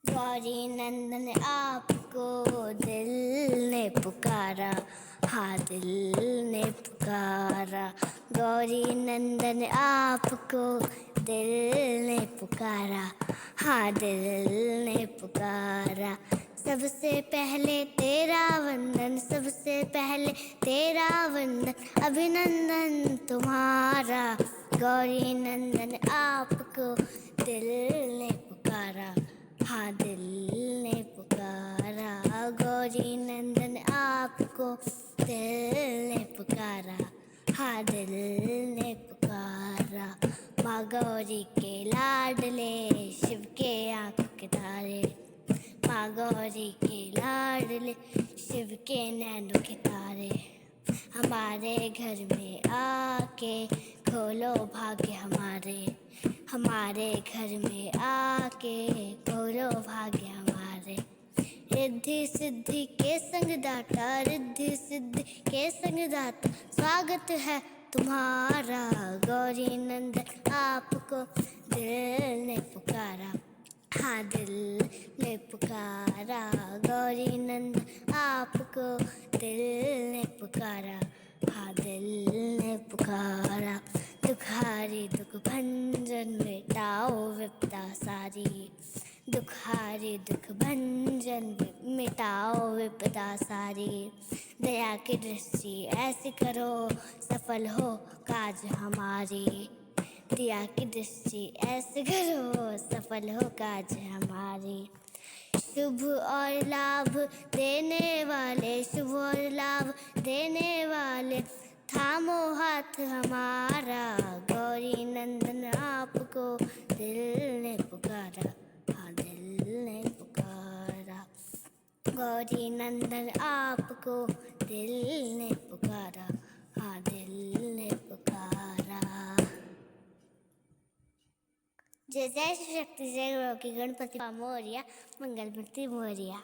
गौरी नंदन आपको दिल ने पुकारा, हाँ दिल ने पुकारा। गौरी नंदन आपको दिल ने पुकारा, हाँ दिल ने पुकारा। सबसे पहले तेरा वंदन, सबसे पहले तेरा वंदन, अभिनंदन तुम्हारा। गौरी नंदन आपको दिल ने पुकारा, हाँ दिल ने पुकारा। गौरी नंदन आपको दिल ने पुकारा, हाँ दिल ने पुकारा। माँ गौरी के लाडले शिव के आँखों के तारे, माँ गौरी के लाडले शिव के नैनों के तारे। हमारे घर में आके खोलो भाग्य हमारे, हमारे घर में आके खोलो भाग्य हमारे। रिद्धि सिद्धि के संग दाता, रिद्धि सिद्धि के संग दाता, स्वागत है तुम्हारा। गौरी नंदन आपको दिल ने पुकारा, हाँ दिल ने पुकारा। गौरी नंदन आपको दिल ने पुकारा, हाँ दिल ने पुकारा। दुखारी दुख भंजन मिटाओ विपदा सारी, दुखारी दुख भंजन मिटाओ विपदा सारी। दया की दृष्टि ऐसी करो सफल हो काज हमारी, दया की दृष्टि ऐसे करो सफल हो काज हमारी। शुभ और लाभ देने वाले, शुभ और लाभ देने वाले, थामो हाथ हमारा। गौरी नंदन आपको दिल ने पुकारा, हाँ दिल ने पुकारा। गौरी नंदन आपको दिल ने पुकारा, हाँ दिल ने पुकारा। जय जय श्री शक्ति, जय गणपति मोरया, मंगल मूर्ति मोरया।